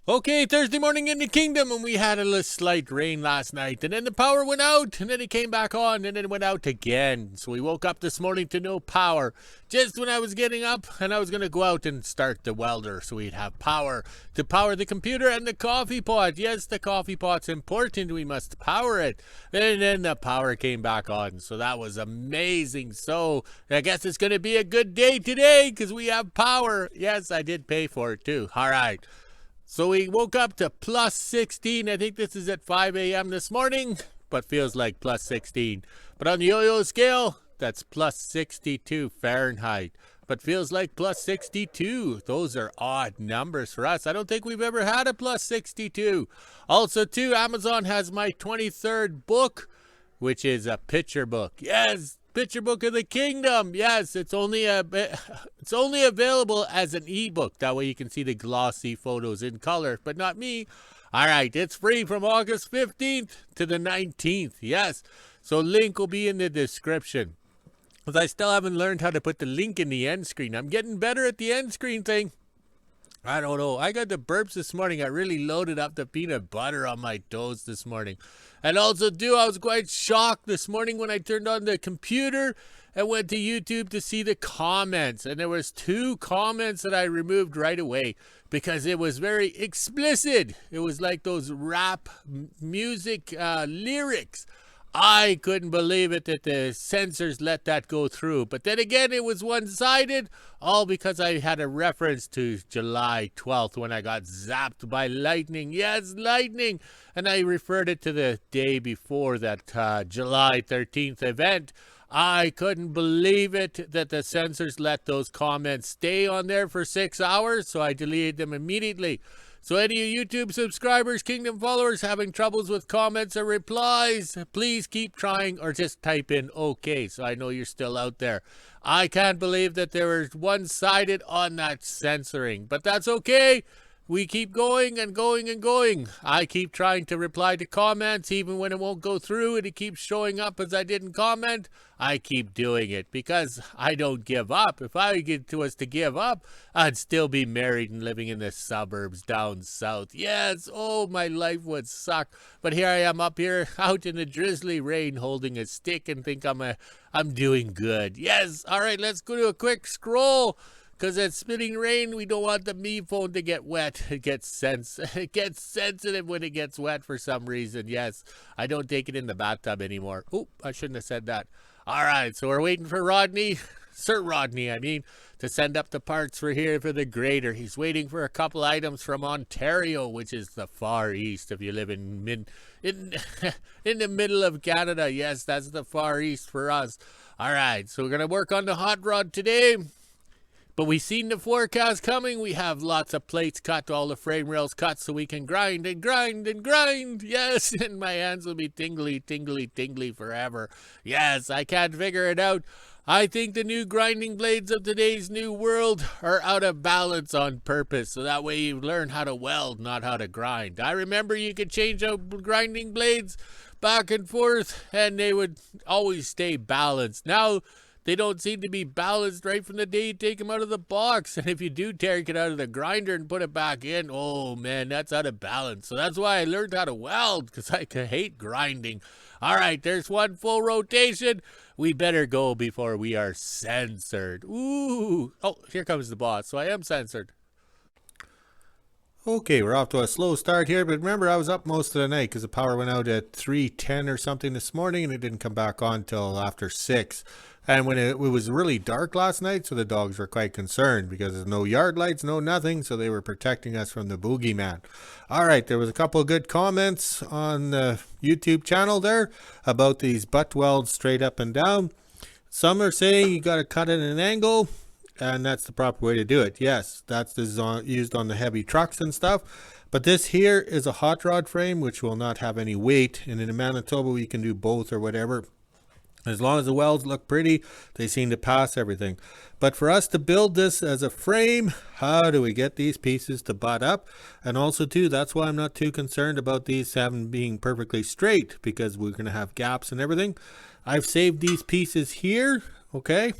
Okay, Thursday morning in the kingdom, and we had a little slight rain last night, and then the power went out, and then it came back on, and then it went out again. So we woke up this morning to no power. Just when I was getting up, and I was going to go out and start the welder, so we'd have power to power the computer and the coffee pot. Yes, the coffee pot's important. We must power it. And then the power came back on, so that was amazing. So I guess it's going to be a good day today, because we have power. Yes, I did pay for it too. All right. So we woke up to plus 16. I think this is at 5 a.m. this morning, but feels like plus 16. But on the yo-yo scale, that's plus 62 Fahrenheit, but feels like plus 62. Those are odd numbers for us. I don't think we've ever had a plus 62. Also, too, Amazon has my 23rd book, which is a picture book. Yes, picture book of the kingdom. Yes, it's only available as an ebook. That way you can see the glossy photos in color, but not me. All right, it's free from August 15th to the 19th. Yes, so link will be in the description. Because I still haven't learned how to put the link in the end screen. I'm getting better at the end screen thing. I don't know. I got the burps this morning. I really loaded up the peanut butter on my toast this morning. And also, I was quite shocked this morning when I turned on the computer and went to YouTube to see the comments. And there was 2 comments that I removed right away because it was very explicit. It was like those rap music lyrics. I couldn't believe it that the censors let that go through. But then again, it was one-sided, all because I had a reference to July 12th when I got zapped by lightning. Yes, lightning! And I referred it to the day before that July 13th event. I couldn't believe it that the censors let those comments stay on there for 6 hours, so I deleted them immediately. So any YouTube subscribers, Kingdom followers having troubles with comments or replies, please keep trying or just type in OK so I know you're still out there. I can't believe that they were one-sided on that censoring, but that's okay. We keep going and going and going. I keep trying to reply to comments even when it won't go through and it keeps showing up as I didn't comment. I keep doing it because I don't give up. If I was to give up, I'd still be married and living in the suburbs down south. Yes, oh, my life would suck. But here I am up here out in the drizzly rain holding a stick and think I'm doing good. Yes, all right, let's go to a quick scroll. Because it's spitting rain, we don't want the me phone to get wet. It gets sensitive when it gets wet for some reason. Yes, I don't take it in the bathtub anymore. Oh, I shouldn't have said that. All right, so we're waiting for Rodney, Sir Rodney, I mean, to send up the parts for here for the grader. He's waiting for a couple items from Ontario, which is the far east. If you live in the middle of Canada, yes, that's the far east for us. All right, so we're gonna work on the hot rod today. But we've seen the forecast coming. We have lots of plates cut, all the frame rails cut, so we can grind and grind and grind. Yes, and my hands will be tingly, tingly, tingly forever. Yes, I can't figure it out. I think the new grinding blades of today's new world are out of balance on purpose, so that way you learn how to weld, not how to grind. I remember you could change out grinding blades back and forth, and they would always stay balanced. Now, they don't seem to be balanced right from the day you take them out of the box. And if you do take it out of the grinder and put it back in, oh man, that's out of balance. So that's why I learned how to weld, because I hate grinding. All right, there's one full rotation. We better go before we are censored. Ooh. Oh, here comes the boss. So I am censored. Okay, we're off to a slow start here, but remember I was up most of the night because the power went out at 3:10 or something this morning and it didn't come back on till after 6. And when it was really dark last night, so the dogs were quite concerned because there's no yard lights, no nothing, so they were protecting us from the boogeyman. All right, there was a couple of good comments on the YouTube channel there about these butt welds straight up and down. Some are saying you got to cut it at an angle, and that's the proper way to do it. Yes, that's used on the heavy trucks and stuff. But this here is a hot rod frame, which will not have any weight. And in Manitoba, we can do both or whatever. As long as the welds look pretty, they seem to pass everything. But for us to build this as a frame, how do we get these pieces to butt up? And also, too, that's why I'm not too concerned about these being perfectly straight, because we're going to have gaps and everything. I've saved these pieces here, okay?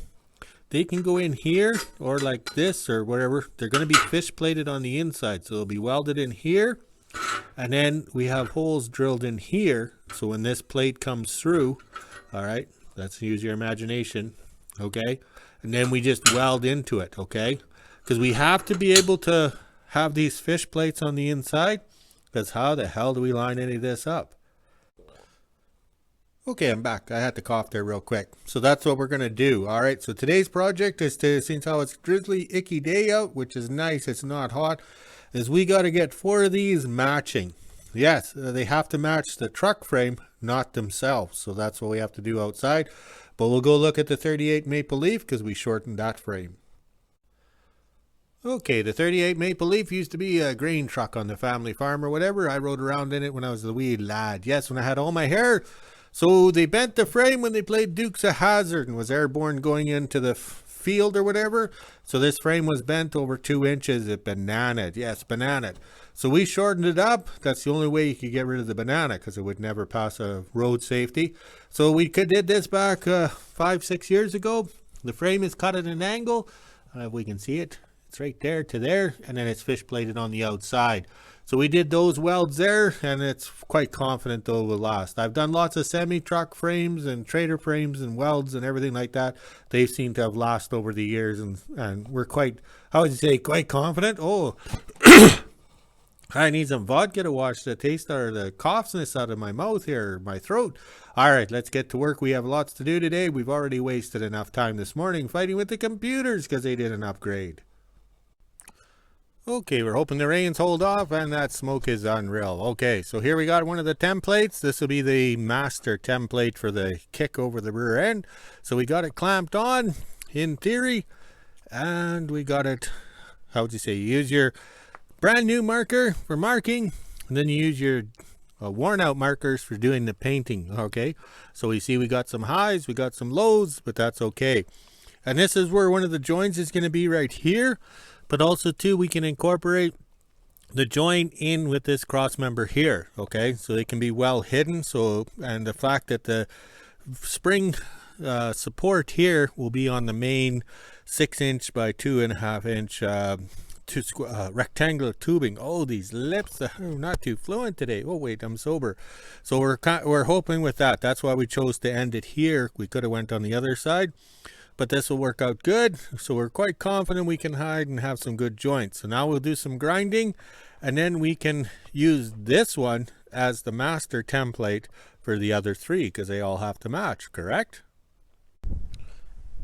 they can go in here or like this or whatever. They're going to be fish plated on the inside, so they'll be welded in here. And then we have holes drilled in here, so when this plate comes through, all right, let's use your imagination, okay? And then we just weld into it, okay? Because we have to be able to have these fish plates on the inside, because how the hell do we line any of this up? Okay, I'm back. I had to cough there real quick. So that's what we're going to do. All right, so today's project is to, since how it's drizzly, icky day out, which is nice, it's not hot, is we got to get 4 of these matching. Yes, they have to match the truck frame, not themselves. So that's what we have to do outside. But we'll go look at the 38 Maple Leaf because we shortened that frame. Okay, the 38 Maple Leaf used to be a grain truck on the family farm or whatever. I rode around in it when I was a wee lad. Yes, when I had all my hair. So they bent the frame when they played Dukes of Hazzard and was airborne going into the field or whatever. So this frame was bent over 2 inches. It bananaed. Yes, bananaed. So we shortened it up. That's the only way you could get rid of the banana because it would never pass a road safety. So we did this back 5-6 years ago. The frame is cut at an angle. If we can see it, it's right there to there. And then it's fish plated on the outside. So we did those welds there, and it's quite confident though it will last. I've done lots of semi-truck frames and trailer frames and welds and everything like that. They seem to have lasted over the years, and we're quite, how would you say, quite confident. Oh, I need some vodka to wash the taste or the coughness out of my mouth here, my throat. All right, let's get to work. We have lots to do today. We've already wasted enough time this morning fighting with the computers because they did an upgrade. Okay, we're hoping the rains hold off and that smoke is unreal. Okay, so here we got one of the templates. This will be the master template for the kick over the rear end. So we got it clamped on in theory, and we got it, how would you say, you use your brand new marker for marking, and then you use your worn out markers for doing the painting. Okay, so we see we got some highs, we got some lows, but that's okay. And this is where one of the joints is going to be right here. But also too, we can incorporate the joint in with this cross member here. Okay, so they can be well hidden. So, and the fact that the spring support here will be on the main 6-inch by 2.5 inch rectangular tubing. Oh, these lips are not too fluent today. Oh wait, I'm sober. So we're hoping with that. That's why we chose to end it here. We could have went on the other side, but this will work out good. So we're quite confident we can hide and have some good joints. So now we'll do some grinding, and then we can use this one as the master template for the other 3 because they all have to match, correct?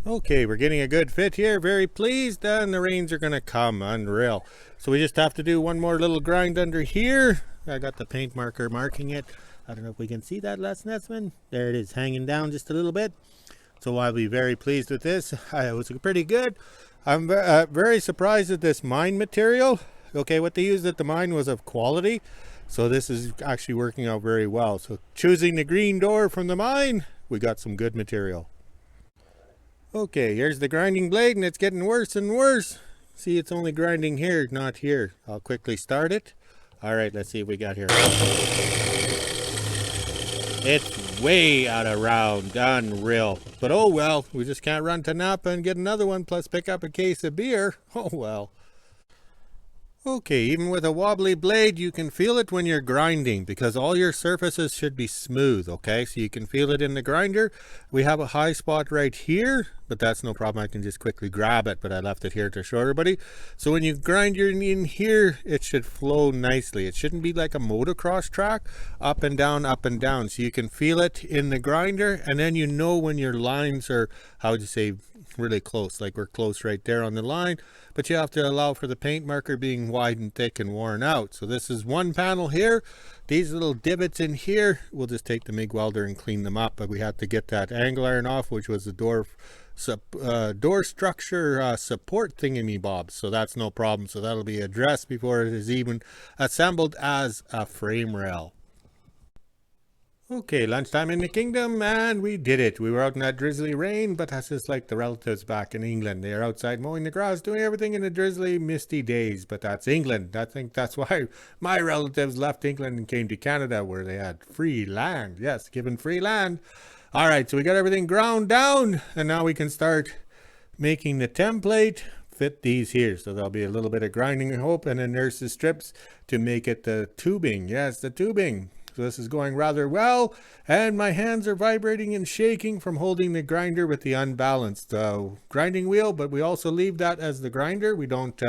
Okay, we're getting a good fit here. Very pleased, and the rains are going to come. Unreal. So we just have to do one more little grind under here. I got the paint marker marking it. I don't know if we can see that, Les Nessman. There it is, hanging down just a little bit. So I'll be very pleased with this. It was pretty good. I'm very surprised at this mine material. Okay, what they used at the mine was of quality. So this is actually working out very well. So choosing the green door from the mine, we got some good material. Okay, here's the grinding blade, and it's getting worse and worse. See, it's only grinding here, not here. I'll quickly start it. All right, let's see what we got here. It's way out of round, unreal. But oh well, we just can't run to Napa and get another one, plus pick up a case of beer. Oh well. Okay, even with a wobbly blade, you can feel it when you're grinding because all your surfaces should be smooth, okay? So you can feel it in the grinder. We have a high spot right here, but that's no problem. I can just quickly grab it, but I left it here to show everybody. So when you grind your in here, it should flow nicely. It shouldn't be like a motocross track, up and down, up and down. So you can feel it in the grinder, and then you know when your lines are, how would you say, really close, like we're close right there on the line. But you have to allow for the paint marker being wide and thick and worn out. So this is one panel here. These little divots in here, we'll just take the MIG welder and clean them up. But we have to get that angle iron off, which was the door structure support thingy-bob. So that's no problem. So that'll be addressed before it is even assembled as a frame rail. Okay, lunchtime in the kingdom, and we did it. We were out in that drizzly rain, but that's just like the relatives back in England. They're outside mowing the grass, doing everything in the drizzly, misty days, but that's England. I think that's why my relatives left England and came to Canada, where they had free land. Yes, given free land. All right, so we got everything ground down, and now we can start making the template fit these here. So there'll be a little bit of grinding, I hope, and then there's the strips to make it the tubing. Yes, the tubing. So this is going rather well, and my hands are vibrating and shaking from holding the grinder with the unbalanced grinding wheel, but we also leave that as the grinder. We don't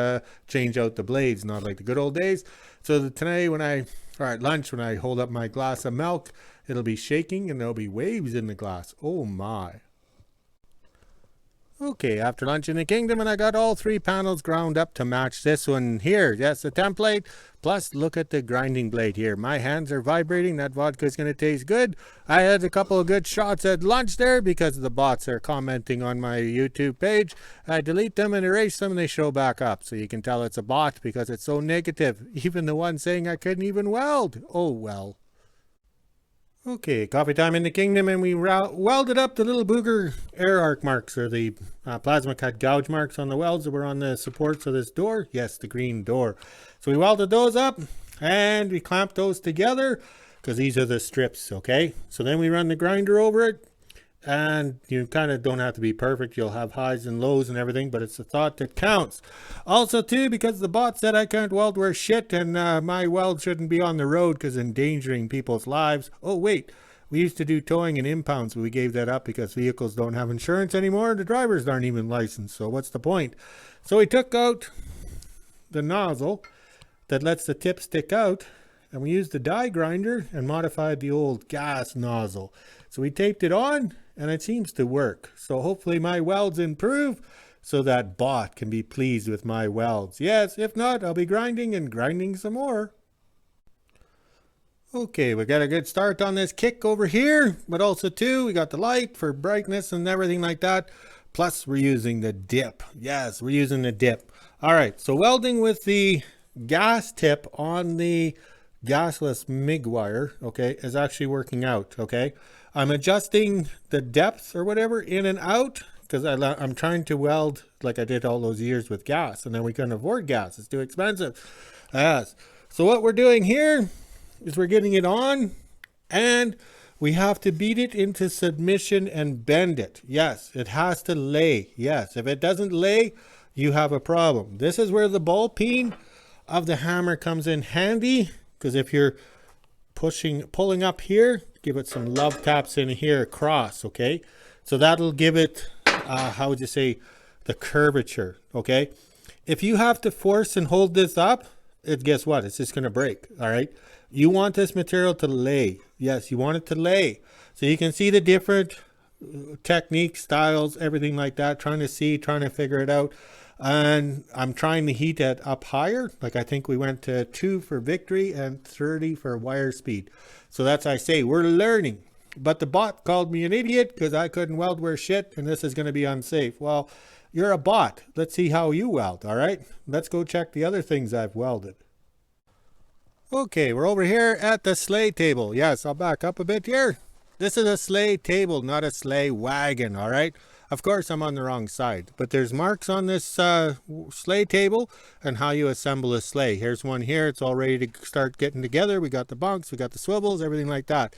change out the blades, not like the good old days. So today or at lunch, when I hold up my glass of milk, it'll be shaking and there'll be waves in the glass. Oh my. Okay, after lunch in the kingdom, and I got all 3 panels ground up to match this one here. Yes, the template. Plus, look at the grinding blade here. My hands are vibrating. That vodka is going to taste good. I had a couple of good shots at lunch there because the bots are commenting on my YouTube page. I delete them and erase them, and they show back up. So you can tell it's a bot because it's so negative. Even the one saying I couldn't even weld. Oh, well. Okay, coffee time in the kingdom, and we welded up the little booger air arc marks, or the plasma cut gouge marks on the welds that were on the supports of this door. Yes, the green door. So we welded those up, and we clamped those together, because these are the strips, okay? So then we run the grinder over it, and you kind of don't have to be perfect. You'll have highs and lows and everything, but it's the thought that counts. Also too, because the bot said I can't weld worth shit, and my weld shouldn't be on the road because endangering people's lives. Oh wait, we used to do towing and impounds, but we gave that up because vehicles don't have insurance anymore. The drivers aren't even licensed, so what's the point? So we took out the nozzle that lets the tip stick out, and we used the die grinder and modified the old gas nozzle. So we taped it on, and it seems to work. So hopefully my welds improve so that bot can be pleased with my welds. Yes, if not, I'll be grinding and grinding some more. Okay, we got a good start on this kick over here, but also too, we got the light for brightness and everything like that. Plus we're using the dip. Yes, we're using the dip. All right, so welding with the gas tip on the gasless MIG wire, okay, is actually working out, okay? I'm adjusting the depth or whatever in and out because I'm trying to weld like I did all those years with gas, and then we couldn't afford gas. It's too expensive. Yes. So what we're doing here is we're getting it on, and we have to beat it into submission and bend it. Yes, it has to lay. Yes, if it doesn't lay, you have a problem. This is where the ball peen of the hammer comes in handy, because if you're pulling up here, give it some love taps in here across, okay? So that'll give it, how would you say, the curvature, okay? If you have to force and hold this up, guess what? It's just going to break, all right? You want this material to lay. Yes, you want it to lay. So you can see the different techniques, styles, everything like that, trying to figure it out. And I'm trying to heat it up higher. Like I think we went to 2 for victory and 30 for wire speed. So that's, I say, we're learning. But the bot called me an idiot because I couldn't weld worth shit and this is going to be unsafe. Well, you're a bot. Let's see how you weld, all right? Let's go check the other things I've welded. Okay, we're over here at the sleigh table. Yes, I'll back up a bit here. This is a sleigh table, not a sleigh wagon, all right? Of course, I'm on the wrong side, but there's marks on this sleigh table and how you assemble a sleigh. Here's one here. It's all ready to start getting together. We got the bunks, we got the swivels, everything like that.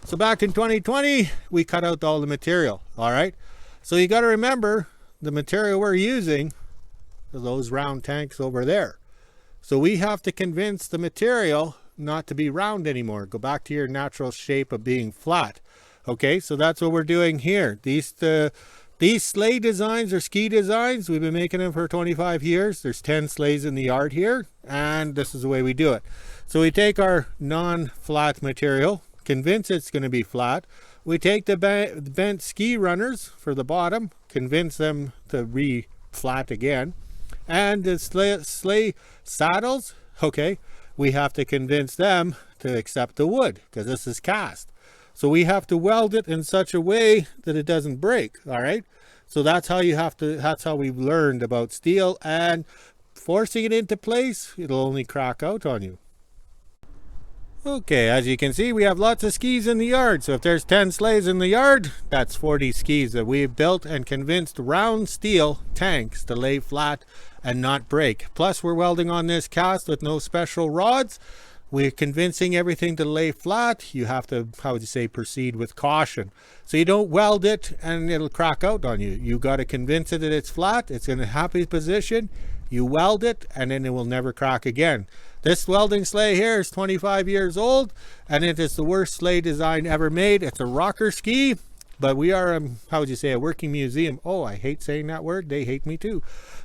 So back in 2020, we cut out all the material, all right? So you got to remember the material we're using are those round tanks over there. So we have to convince the material not to be round anymore. Go back to your natural shape of being flat. Okay, so that's what we're doing here. These sleigh designs are ski designs. We've been making them for 25 years. There's 10 sleighs in the yard here, and this is the way we do it. So we take our non-flat material, convince it's going to be flat. We take the bent ski runners for the bottom, convince them to re-flat again. And the sleigh saddles, okay, we have to convince them to accept the wood because this is cast. So we have to weld it in such a way that it doesn't break, all right? So that's how we've learned about steel, and forcing it into place, it'll only crack out on you. Okay, as you can see, we have lots of skis in the yard. So if there's 10 sleighs in the yard, that's 40 skis that we've built and convinced round steel tanks to lay flat and not break. Plus, we're welding on this cast with no special rods. we're convincing everything to lay flat. You have to, how would you say, proceed with caution. So you don't weld it and it'll crack out on you. You got to convince it that it's flat, it's in a happy position. You weld it and then it will never crack again. This welding sleigh here is 25 years old and it is the worst sleigh design ever made. It's a rocker ski, but we are, how would you say, a working museum. Oh, I hate saying that word. They hate me too.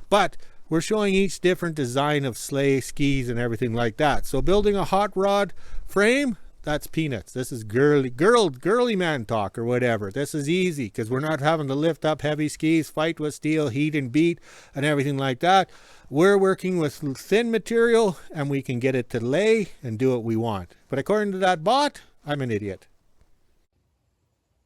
But we're showing each different design of sleigh, skis, and everything like that. So building a hot rod frame, that's peanuts. This is girly man talk or whatever. This is easy because we're not having to lift up heavy skis, fight with steel, heat and beat, and everything like that. We're working with thin material and we can get it to lay and do what we want. But according to that bot, I'm an idiot.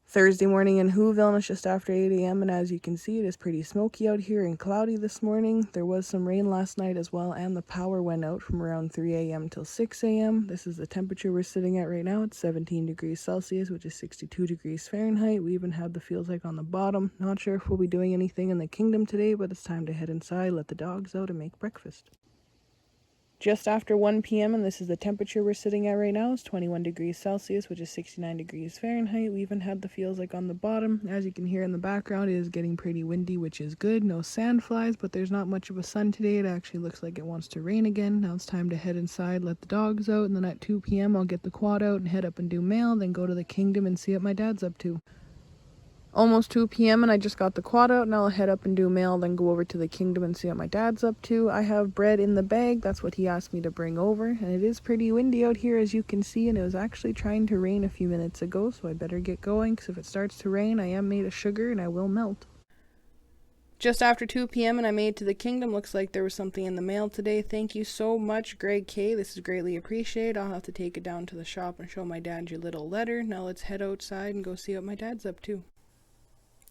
Thursday morning in WHO-ville, and it's just after 8 a.m. and as you can see, it is pretty smoky out here and cloudy this morning. There was some rain last night as well, and the power went out from around 3 a.m. till 6 a.m. This is the temperature we're sitting at right now. It's 17 degrees Celsius, which is 62 degrees Fahrenheit. We even have the feels like on the bottom. Not sure if we'll be doing anything in the kingdom today, but it's time to head inside, let the dogs out, and make breakfast. Just after 1 p.m. and this is the temperature we're sitting at right now. It's 21 degrees Celsius, which is 69 degrees Fahrenheit. We even had the feels like on the bottom. As you can hear in the background, it is getting pretty windy, which is good. No sand flies, but there's not much of a sun today. It actually looks like it wants to rain again. Now it's time to head inside, let the dogs out, and then at 2 p.m. I'll get the quad out and head up and do mail, then go to the kingdom and see what my dad's up to. Almost 2 p.m. and I just got the quad out. Now I'll head up and do mail, then go over to the kingdom and see what my dad's up to. I have bread in the bag. That's what he asked me to bring over. And it is pretty windy out here, as you can see, and it was actually trying to rain a few minutes ago, so I better get going, because if it starts to rain, I am made of sugar and I will melt. Just after 2 p.m. and I made it to the kingdom. Looks like there was something in the mail today. Thank you so much, Greg K. This is greatly appreciated. I'll have to take it down to the shop and show my dad your little letter. Now let's head outside and go see what my dad's up to.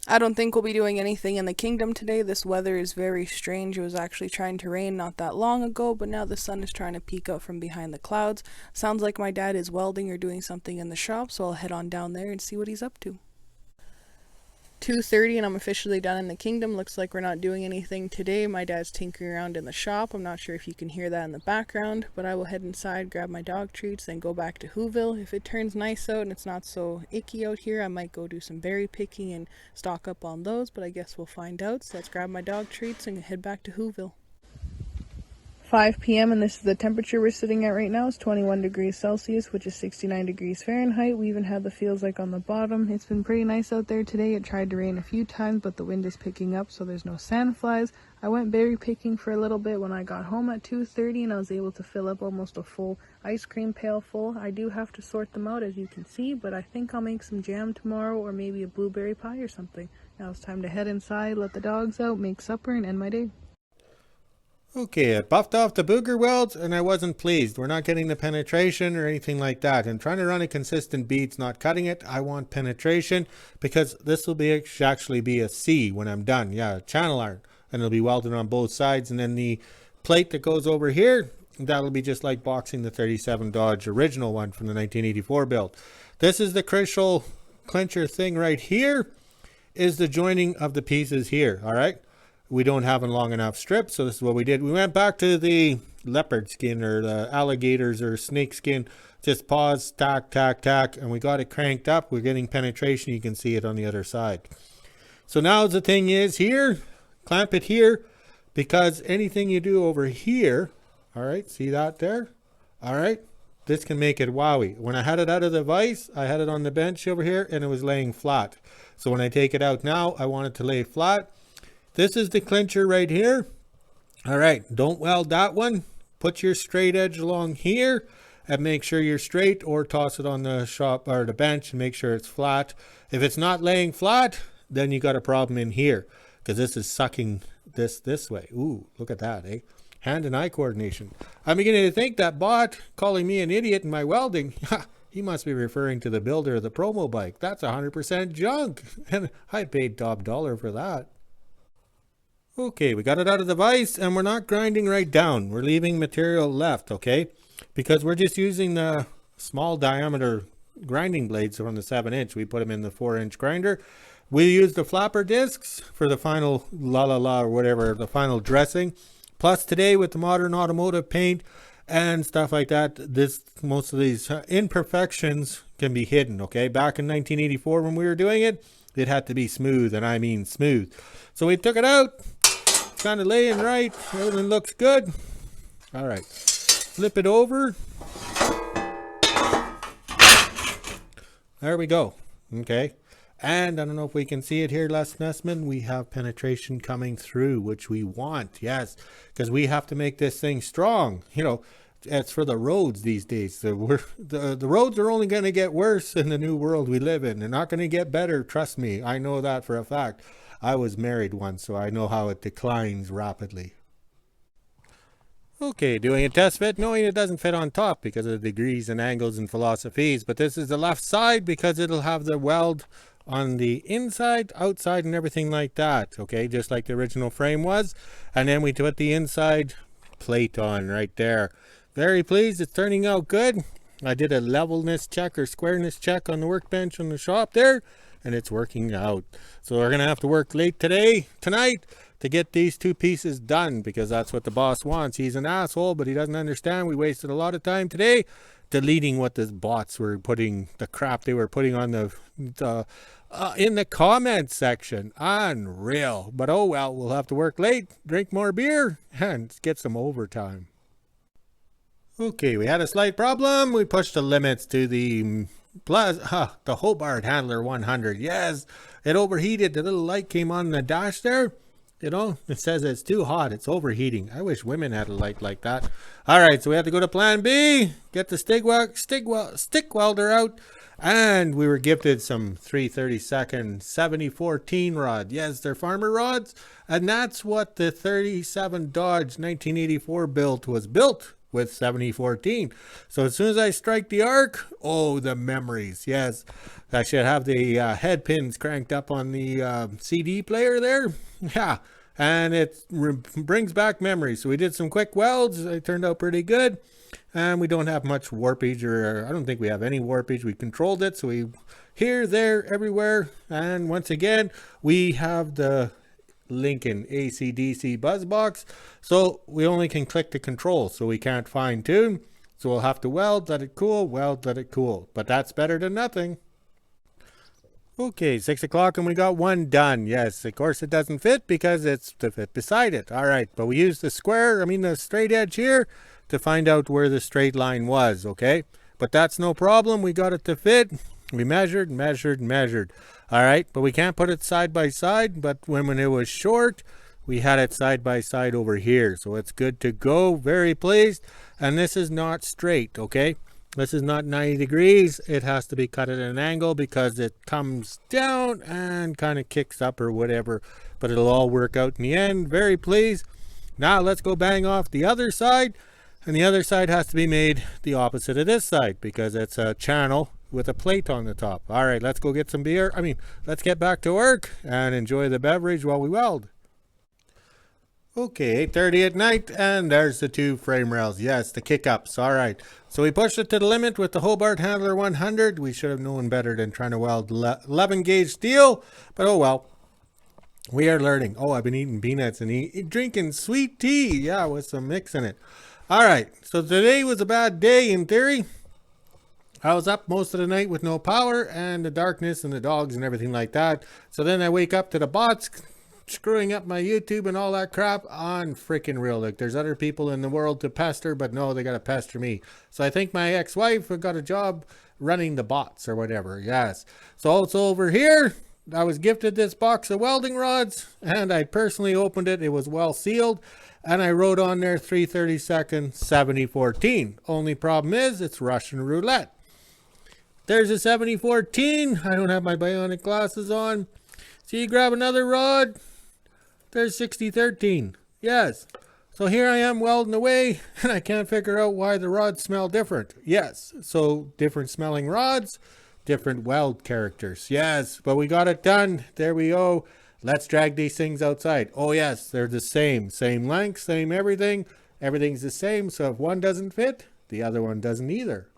I don't think we'll be doing anything in the kingdom today. This weather is very strange. It was actually trying to rain not that long ago, but now the sun is trying to peek out from behind the clouds. Sounds like my dad is welding or doing something in the shop, so I'll head on down there and see what he's up to. 2:30 and I'm officially done in the kingdom. Looks like we're not doing anything today. My dad's tinkering around in the shop. I'm not sure if you can hear that in the background, but I will head inside, grab my dog treats, then go back to WHO-ville. If it turns nice out and it's not so icky out here, I might go do some berry picking and stock up on those, but I guess we'll find out. So let's grab my dog treats and head back to WHO-ville. 5 p.m. and this is the temperature we're sitting at right now. It's 21 degrees Celsius, which is 69 degrees Fahrenheit. We even have the feels like on the bottom. It's been pretty nice out there today. It tried to rain a few times, but the wind is picking up, so there's no sand flies. I went berry picking for a little bit when I got home at 2:30, and I was able to fill up almost a full ice cream pail full. I do have to sort them out, as you can see, but I think I'll make some jam tomorrow or maybe a blueberry pie or something. Now it's time to head inside, let the dogs out, make supper, and end my day. Okay, I buffed off the booger welds and I wasn't pleased. We're not getting the penetration or anything like that. And trying to run a consistent bead's not cutting it. I want penetration because this will be actually be a C when I'm done. Yeah, channel iron. And it'll be welded on both sides. And then the plate that goes over here, that'll be just like boxing the 37 Dodge original one from the 1984 build. This is the crucial clincher thing right here, is the joining of the pieces here, all right? We don't have a long enough strip, so this is what we did. We went back to the leopard skin or the alligators or snake skin, just pause, tack, tack, tack, and we got it cranked up. We're getting penetration. You can see it on the other side. So now the thing is here, clamp it here, because anything you do over here, all right, see that there? All right, this can make it wowie. When I had it out of the vise, I had it on the bench over here, and it was laying flat. So when I take it out now, I want it to lay flat. This is the clincher right here. All right, don't weld that one. Put your straight edge along here and make sure you're straight, or toss it on the shop or the bench and make sure it's flat. If it's not laying flat, then you got a problem in here because this is sucking this way. Ooh, look at that, eh? Hand and eye coordination. I'm beginning to think that bot calling me an idiot in my welding, he must be referring to the builder of the promo bike. That's 100% junk. And I paid top dollar for that. Okay, we got it out of the vise and we're not grinding right down. We're leaving material left, okay? Because we're just using the small diameter grinding blades from the 7-inch. We put them in the 4-inch grinder. We use the flapper discs for the final or whatever, the final dressing. Plus today with the modern automotive paint and stuff like that. Most of these imperfections can be hidden. Okay, back in 1984 when we were doing it, it had to be smooth, and I mean smooth. So we took it out, kind of laying right. Everything looks good. All right, flip it over. There we go. Okay. And I don't know if we can see it here, Les Nessman. We have penetration coming through, which we want. Yes, because we have to make this thing strong. You know, it's for the roads these days. The roads are only going to get worse in the new world we live in. They're not going to get better. Trust me. I know that for a fact. I was married once, so I know how it declines rapidly. Okay, doing a test fit, knowing it doesn't fit on top because of the degrees and angles and philosophies, but this is the left side because it'll have the weld on the inside, outside, and everything like that. Okay, just like the original frame was. And then we put the inside plate on right there. Very pleased, it's turning out good. I did a levelness check or squareness check on the workbench in the shop there, and it's working out. So we're gonna have to work late tonight to get these two pieces done, because that's what the boss wants. He's an asshole, but he doesn't understand. We wasted a lot of time today deleting what the bots were putting, the crap they were putting on in the comments section. Unreal. But oh well, we'll have to work late, drink more beer, and get some overtime. Okay, we had a slight problem. We pushed the limits to the Hobart Handler 100. Yes, it overheated. The little light came on the dash there. You know, it says it's too hot. It's overheating. I wish women had a light like that. All right, so we had to go to plan B, get the stick welder out, and we were gifted some 3/32 7014 rod. Yes, they're farmer rods, and that's what the 37 Dodge 1984 built was built with 7014. So as soon as I strike the arc, oh, the memories. Yes, I should have the head pins cranked up on the CD player there. Yeah, and it brings back memories. So we did some quick welds. It turned out pretty good. And we don't have much warpage, or I don't think we have any warpage. We controlled it, so we here, there, everywhere. And once again, we have the Lincoln AC/DC buzz box, so we only can click the control, so we can't fine tune. So we'll have to weld, let it cool, weld, let it cool. But that's better than nothing. Okay, 6 o'clock and we got one done. Yes, of course it doesn't fit because it's to fit beside it. All right, but we used the straight edge here to find out where the straight line was, okay? But that's no problem. We got it to fit. We measured. All right, but we can't put it side by side. But when it was short, we had it side by side over here. So it's good to go. Very pleased. And this is not straight, okay? This is not 90 degrees. It has to be cut at an angle because it comes down and kind of kicks up or whatever. But it'll all work out in the end. Very pleased. Now let's go bang off the other side. And the other side has to be made the opposite of this side because it's a channel with a plate on the top. All right, let's go get some beer. Let's get back to work and enjoy the beverage while we weld. Okay, 8:30 at night, and there's the two frame rails. Yes, the kick-ups. All right, so we pushed it to the limit with the Hobart Handler 100. We should have known better than trying to weld 11-gauge steel, but oh well. We are learning. Oh, I've been eating peanuts and drinking sweet tea. Yeah, with some mix in it. All right, so today was a bad day in theory. I was up most of the night with no power and the darkness and the dogs and everything like that. So then I wake up to the bots screwing up my YouTube and all that crap on freaking real. Like, there's other people in the world to pester, but no, they got to pester me. So I think my ex-wife got a job running the bots or whatever. Yes. So also over here, I was gifted this box of welding rods and I personally opened it. It was well sealed. And I wrote on there 3/32 7014. Only problem is it's Russian roulette. There's a 7014. I don't have my bionic glasses on. So you grab another rod. There's 6013. Yes. So here I am welding away, and I can't figure out why the rods smell different. Yes. So different smelling rods, different weld characters. Yes. But we got it done. There we go. Let's drag these things outside. Oh yes, they're the same. Same length, same everything. Everything's the same. So if one doesn't fit, the other one doesn't either.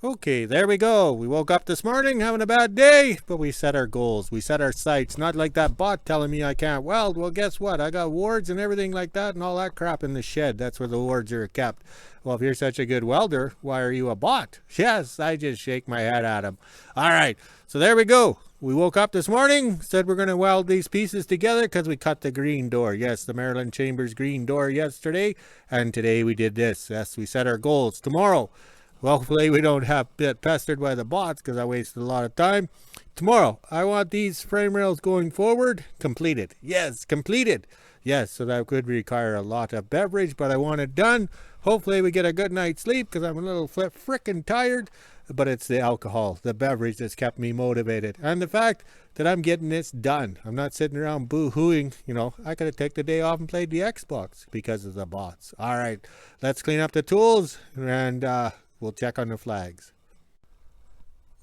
Okay, there we go. We woke up this morning having a bad day, but we set our goals. We set our sights. Not like that bot telling me I can't weld. Well, guess what? I got wards and everything like that and all that crap in the shed. That's where the wards are kept. Well, if you're such a good welder, why are you a bot? Yes, I just shake my head at him. All right, so there we go. We woke up this morning, said we're going to weld these pieces together because we cut the green door. Yes, the Maryland Chambers green door yesterday, and today we did this. Yes, we set our goals. Tomorrow, well, hopefully we don't have get pestered by the bots because I wasted a lot of time. Tomorrow, I want these frame rails going forward completed. Yes, completed. Yes, so that could require a lot of beverage, but I want it done. Hopefully we get a good night's sleep because I'm a little frickin' tired. But it's the alcohol, the beverage that's kept me motivated. And the fact that I'm getting this done. I'm not sitting around boo-hooing. You know, I could have taken the day off and played the Xbox because of the bots. All right, let's clean up the tools and we'll check on the flags.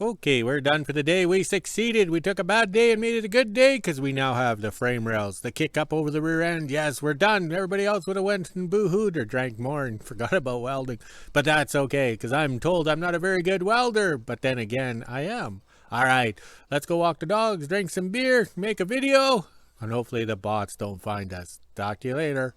Okay, we're done for the day. We succeeded. We took a bad day and made it a good day because we now have the frame rails, the kick up over the rear end. Yes, we're done. Everybody else would have went and boo-hooed or drank more and forgot about welding. But that's okay because I'm told I'm not a very good welder. But then again, I am. All right, let's go walk the dogs, drink some beer, make a video, and hopefully the bots don't find us. Talk to you later.